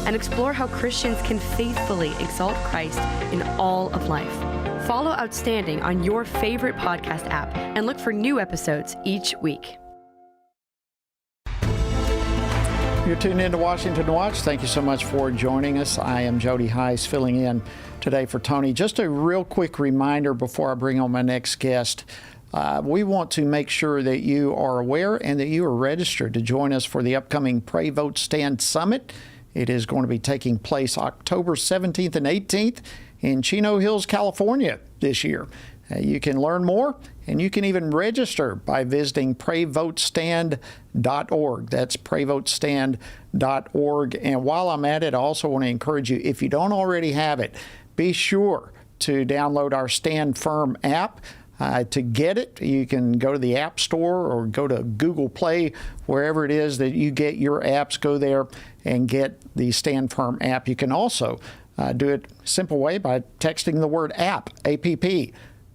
and explore how Christians can faithfully exalt Christ in all of life. Follow Outstanding on your favorite podcast app and look for new episodes each week. You're tuned in to Washington Watch. Thank you so much for joining us. I am Jody Heiss filling in today for Tony. Just a real quick reminder before I bring on my next guest. We want to make sure that you are aware and that you are registered to join us for the upcoming Pray, Vote, Stand Summit. It is going to be taking place October 17th and 18th in Chino Hills, California this year. You can learn more and you can even register by visiting prayvotestand.org. That's prayvotestand.org. And while I'm at it, I also want to encourage you, if you don't already have it, be sure to download our Stand Firm app. To get it, you can go to the App Store or go to Google Play, wherever it is that you get your apps, go there and get the Stand Firm app. You can also do it a simple way by texting the word app, APP,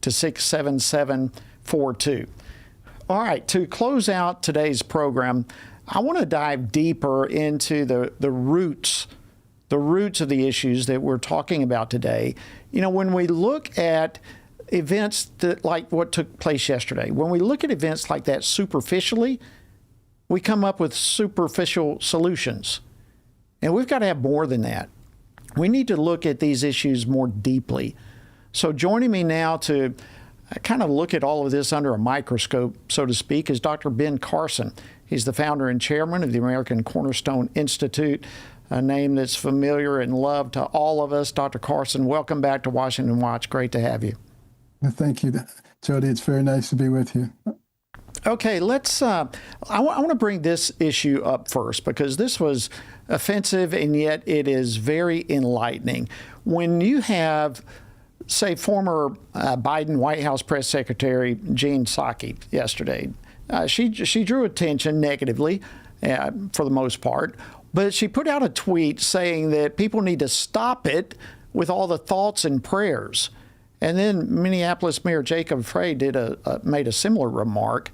to 67742. All right, to close out today's program, I want to dive deeper into the roots of the issues that we're talking about today. You know, when we look at events that, like what took place yesterday, when we look at events like that superficially, we come up with superficial solutions. And we've got to have more than that. We need to look at these issues more deeply. So joining me now to kind of look at all of this under a microscope, so to speak, is Dr. Ben Carson. He's the founder and chairman of the American Cornerstone Institute, a name that's familiar and loved to all of us. Dr. Carson, welcome back to Washington Watch. Great to have you. Thank you, Jody. It's very nice to be with you. Okay, let's. I want to bring this issue up first because this was offensive and yet it is very enlightening. When you have, say, former Biden White House Press Secretary Jen Psaki yesterday, she drew attention negatively for the most part. But she put out a tweet saying that people need to stop it with all the thoughts and prayers. And then Minneapolis Mayor Jacob Frey made a similar remark.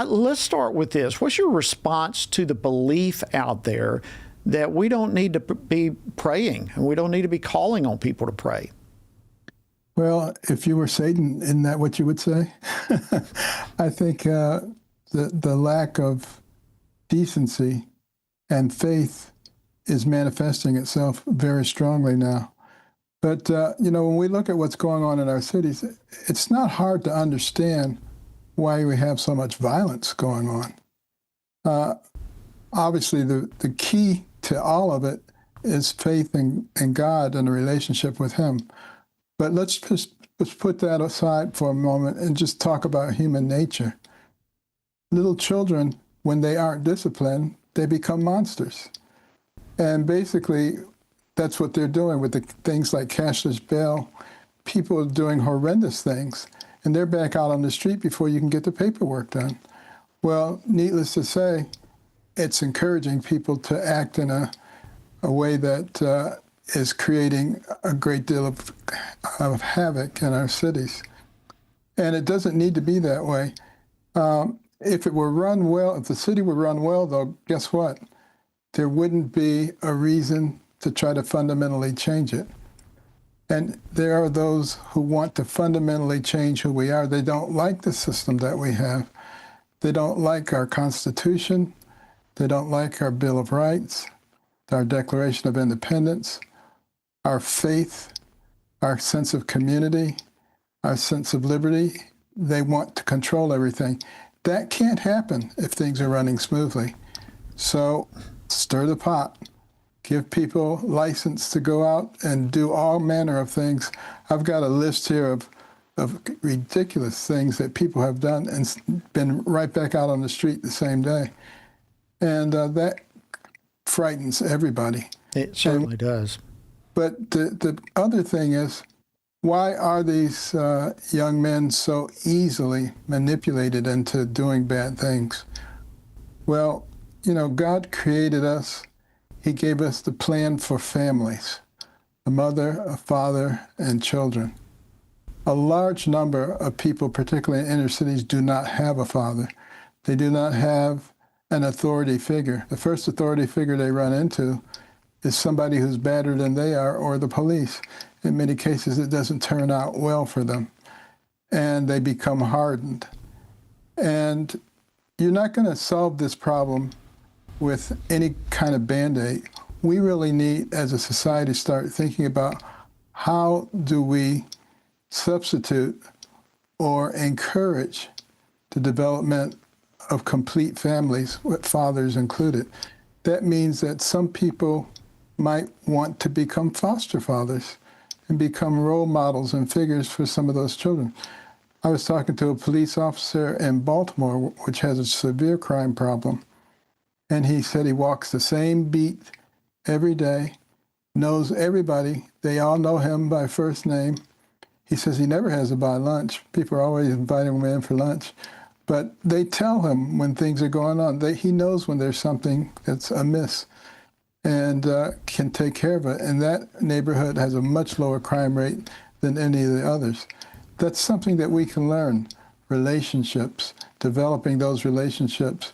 Let's start with this. What's your response to the belief out there that we don't need to be praying and we don't need to be calling on people to pray? Well, if you were Satan, isn't that what you would say? I think the lack of decency and faith is manifesting itself very strongly now. But, when we look at what's going on in our cities, it's not hard to understand why we have so much violence going on. Obviously, the key to all of it is faith in God and a relationship with Him. But let's put that aside for a moment and just talk about human nature. Little children, when they aren't disciplined, they become monsters. And basically, that's what they're doing with the things like cashless bail. People are doing horrendous things, and they're back out on the street before you can get the paperwork done. Well, needless to say, it's encouraging people to act in a way that is creating a great deal of havoc in our cities. And it doesn't need to be that way. If it were run well, if the city were run well, though, guess what? There wouldn't be a reason to try to fundamentally change it. And there are those who want to fundamentally change who we are. They don't like the system that we have. They don't like our Constitution. They don't like our Bill of Rights, our Declaration of Independence, our faith, our sense of community, our sense of liberty. They want to control everything. That can't happen if things are running smoothly. So stir the pot. Give people license to go out and do all manner of things. I've got a list here of ridiculous things that people have done and been right back out on the street the same day. And that frightens everybody. It certainly does. But the other thing is, why are these young men so easily manipulated into doing bad things? Well, God created us. He gave us the plan for families, a mother, a father, and children. A large number of people, particularly in inner cities, do not have a father. They do not have an authority figure. The first authority figure they run into is somebody who's badder than they are, or the police. In many cases, it doesn't turn out well for them, and they become hardened. And you're not going to solve this problem with any kind of Band-Aid. We really need, as a society, start thinking about how do we substitute or encourage the development of complete families, with fathers included. That means that some people might want to become foster fathers and become role models and figures for some of those children. I was talking to a police officer in Baltimore, which has a severe crime problem, and he said he walks the same beat every day, knows everybody. They all know him by first name. He says he never has to buy lunch. People are always inviting him in for lunch. But they tell him when things are going on. He knows when there's something that's amiss and can take care of it. And that neighborhood has a much lower crime rate than any of the others. That's something that we can learn, relationships, developing those relationships,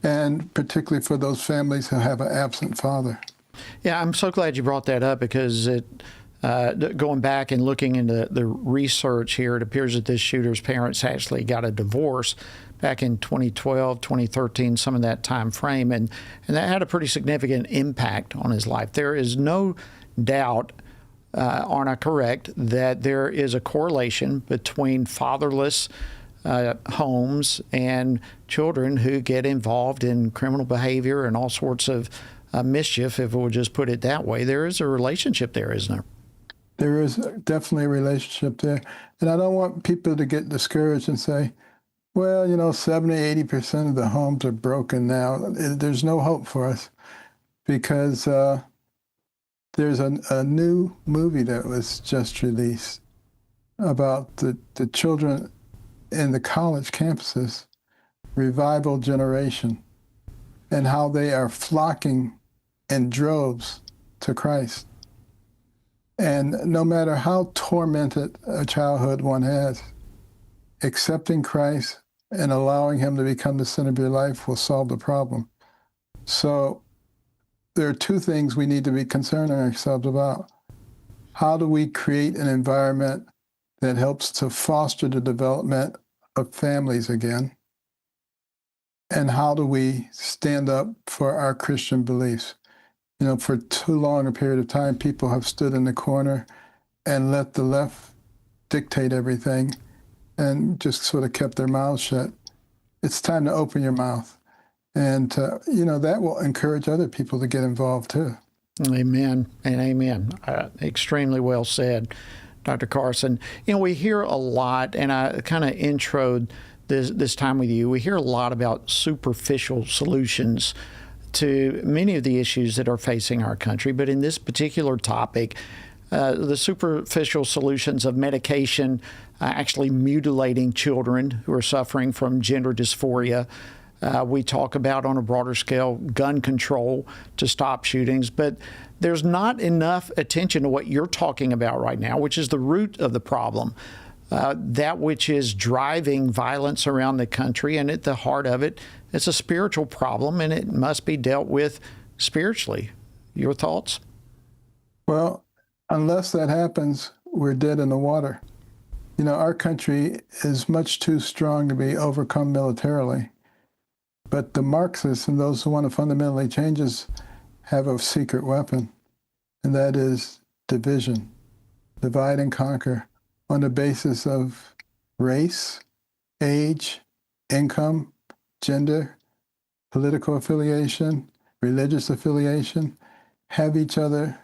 and particularly for those families who have an absent father. Yeah, I'm so glad you brought that up, because going back and looking into the research here, it appears that this shooter's parents actually got a divorce back in 2012, 2013, some of that time frame, and that had a pretty significant impact on his life. There is no doubt, aren't I correct, that there is a correlation between fatherless homes and children who get involved in criminal behavior and all sorts of mischief, if we'll just put it that way. There is a relationship there, isn't there? There is definitely a relationship there. And I don't want people to get discouraged and say, well, 70, 80% of the homes are broken now. There's no hope for us, because there's a new movie that was just released about the children in the college campuses, Revival Generation, and how they are flocking in droves to Christ. And no matter how tormented a childhood one has, accepting Christ and allowing him to become the center of your life will solve the problem. So there are two things we need to be concerning ourselves about. How do we create an environment that helps to foster the development of families again? And how do we stand up for our Christian beliefs? You know, for too long a period of time, people have stood in the corner and let the left dictate everything and just sort of kept their mouths shut. It's time to open your mouth. And, you know, that will encourage other people to get involved too. Amen and amen. Extremely well said, Dr. Carson. You know, we hear a lot, and I kind of introed this time with you, we hear a lot about superficial solutions to many of the issues that are facing our country. But in this particular topic, the superficial solutions of medication, actually mutilating children who are suffering from gender dysphoria. We talk about, on a broader scale, gun control to stop shootings, but there's not enough attention to what you're talking about right now, which is the root of the problem, that which is driving violence around the country. And at the heart of it, it's a spiritual problem, and it must be dealt with spiritually. Your thoughts? Well, unless that happens, we're dead in the water. You know, our country is much too strong to be overcome militarily. But the Marxists and those who want to fundamentally change us have a secret weapon, and that is division. Divide and conquer on the basis of race, age, income, gender, political affiliation, religious affiliation, have each other,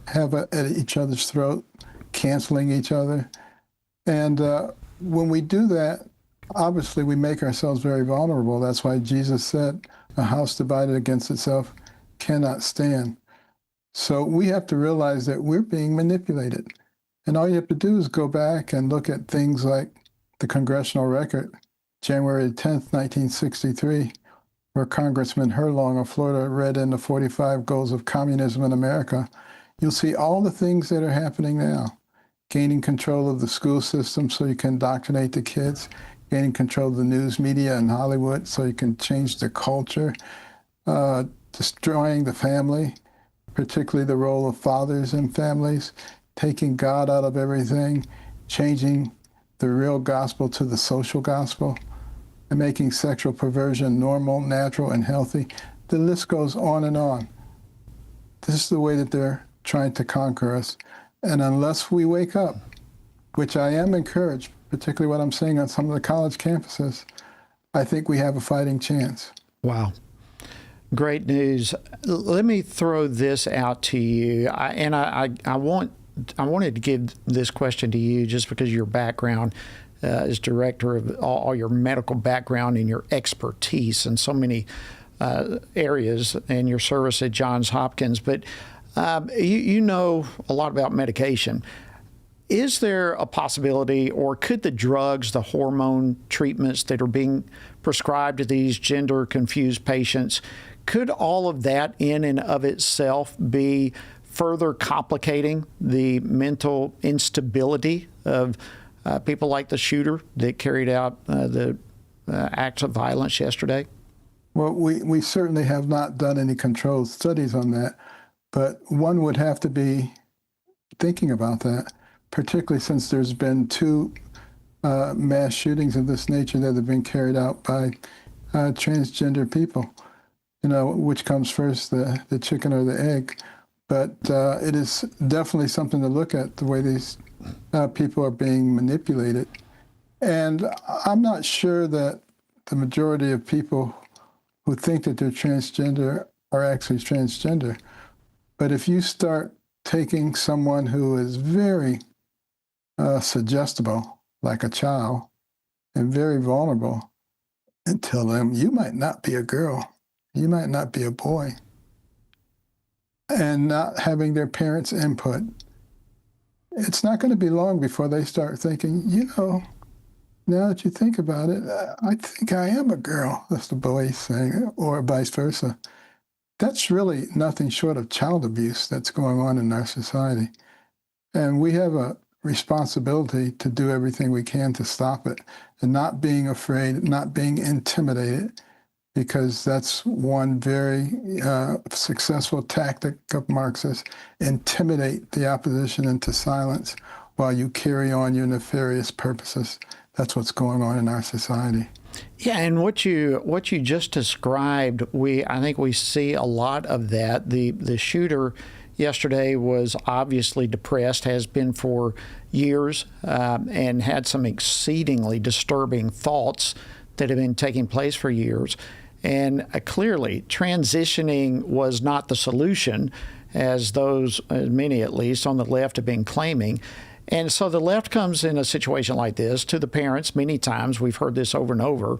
at each other's throat, canceling each other. And when we do that, obviously we make ourselves very vulnerable. That's why Jesus said, a house divided against itself cannot stand. So we have to realize that we're being manipulated. And all you have to do is go back and look at things like the Congressional record, January 10th, 1963, where Congressman Herlong of Florida read in the 45 goals of communism in America. You'll see all the things that are happening now. Gaining control of the school system so you can indoctrinate the kids, gaining control of the news media in Hollywood so you can change the culture, destroying the family, particularly the role of fathers in families, taking God out of everything, changing the real gospel to the social gospel, and making sexual perversion normal, natural, and healthy. The list goes on and on. This is the way that they're trying to conquer us. And unless we wake up, which I am encouraged, particularly what I'm seeing on some of the college campuses, I think we have a fighting chance. Wow. Great news. Let me throw this out to you. I wanted to give this question to you just because of your background as director of all your medical background and your expertise in so many areas and your service at Johns Hopkins. But you know a lot about medication. Is there a possibility, or could the drugs, the hormone treatments that are being prescribed to these gender-confused patients, could all of that in and of itself be further complicating the mental instability of people like the shooter that carried out the acts of violence yesterday? Well, we certainly have not done any controlled studies on that, but one would have to be thinking about that, particularly since there's been two mass shootings of this nature that have been carried out by transgender people. You know, which comes first, the chicken or the egg? But it is definitely something to look at, the way these people are being manipulated. And I'm not sure that the majority of people who think that they're transgender are actually transgender. But if you start taking someone who is very suggestible, like a child, and very vulnerable, and tell them, you might not be a girl, you might not be a boy, and not having their parents' input, it's not going to be long before they start thinking, you know, now that you think about it, I think I am a girl. That's the boy saying, or vice versa. that's really nothing short of child abuse that's going on in our society. And we have a responsibility to do everything we can to stop it, and not being afraid, not being intimidated, because that's one very successful tactic of Marxists: intimidate the opposition into silence while you carry on your nefarious purposes. That's what's going on in our society. Yeah, and what you just described, I think we see a lot of that. The shooter yesterday was obviously depressed, has been for years, and had some exceedingly disturbing thoughts that have been taking place for years. And clearly, transitioning was not the solution, as many at least on the left have been claiming. And so the left comes in a situation like this to the parents many times. We've heard this over and over.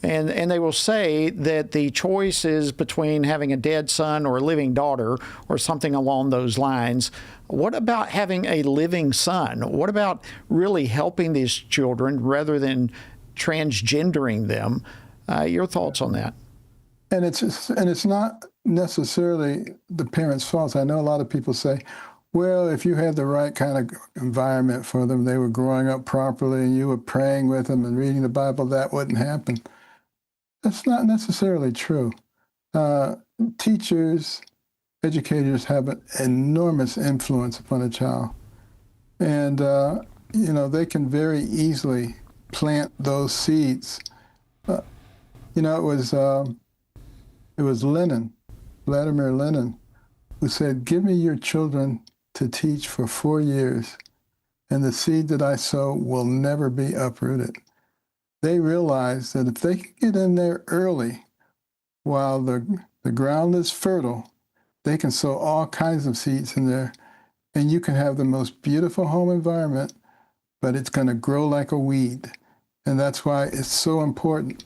And they will say that the choice is between having a dead son or a living daughter or something along those lines. What about having a living son? What about really helping these children rather than transgendering them? Your thoughts on that? And it's not necessarily the parents' fault. I know a lot of people say, well, if you had the right kind of environment for them, they were growing up properly, and you were praying with them and reading the Bible, that wouldn't happen. That's not necessarily true. Teachers, educators have an enormous influence upon a child. And, they can very easily plant those seeds. It was Lenin, Vladimir Lenin, who said, "Give me your children to teach for 4 years, and the seed that I sow will never be uprooted." They realized that if they could get in there early while the ground is fertile, they can sow all kinds of seeds in there, and you can have the most beautiful home environment, but it's going to grow like a weed. And that's why it's so important.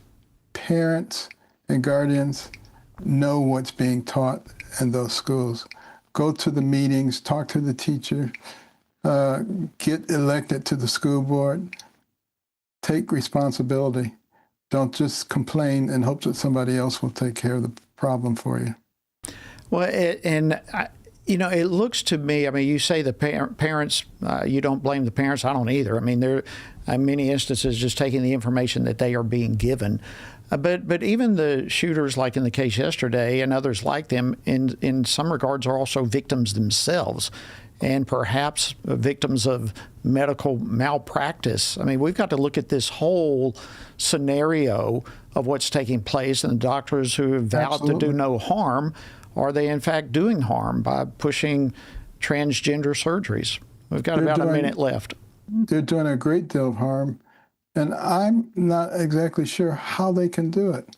Parents and guardians know what's being taught in those schools. Go to the meetings, talk to the teacher, get elected to the school board, take responsibility. Don't just complain and hope that somebody else will take care of the problem for you. Well, it looks to me, you say the parents, you don't blame the parents. I don't either. There are many instances just taking the information that they are being given. But even the shooters, like in the case yesterday, and others like them, in some regards are also victims themselves, and perhaps victims of medical malpractice. We've got to look at this whole scenario of what's taking place, and the doctors who have vowed to do no harm, are they in fact doing harm by pushing transgender surgeries? We've got about a minute left. They're doing a great deal of harm. And I'm not exactly sure how they can do it,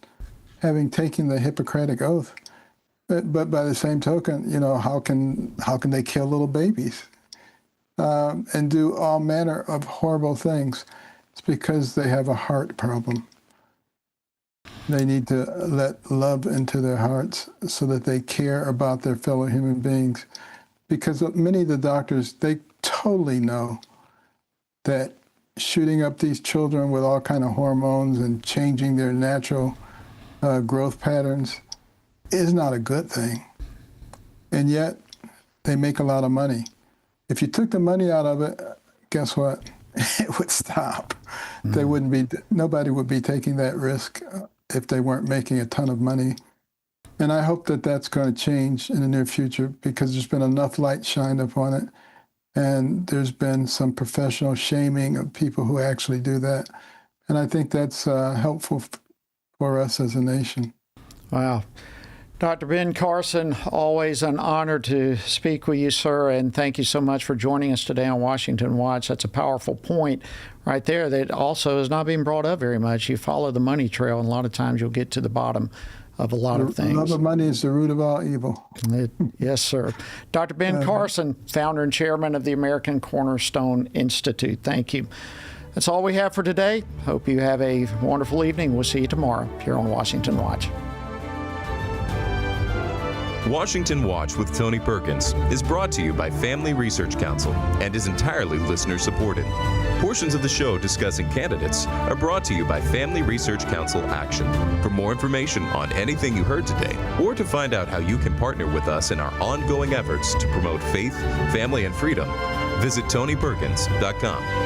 having taken the Hippocratic Oath. But by the same token, how can they kill little babies and do all manner of horrible things? It's because they have a heart problem. They need to let love into their hearts so that they care about their fellow human beings. Because many of the doctors, they totally know that shooting up these children with all kind of hormones and changing their natural growth patterns is not a good thing. And yet, they make a lot of money. If you took the money out of it, guess what? It would stop. Nobody would be taking that risk if they weren't making a ton of money. And I hope that that's going to change in the near future, because there's been enough light shined upon it. And there's been some professional shaming of people who actually do that. And I think that's helpful for us as a nation. Wow. Dr. Ben Carson, always an honor to speak with you, sir, and thank you so much for joining us today on Washington Watch. That's a powerful point right there that also is not being brought up very much. You follow the money trail, and a lot of times you'll get to the bottom of a lot of things. Love of money is the root of all evil. Yes, sir. Dr. Ben Carson, founder and chairman of the American Cornerstone Institute. Thank you. That's all we have for today. Hope you have a wonderful evening. We'll see you tomorrow here on Washington Watch. Washington Watch with Tony Perkins is brought to you by Family Research Council and is entirely listener supported. Portions of the show discussing candidates are brought to you by Family Research Council Action. For more information on anything you heard today, or to find out how you can partner with us in our ongoing efforts to promote faith, family, and freedom, visit TonyPerkins.com.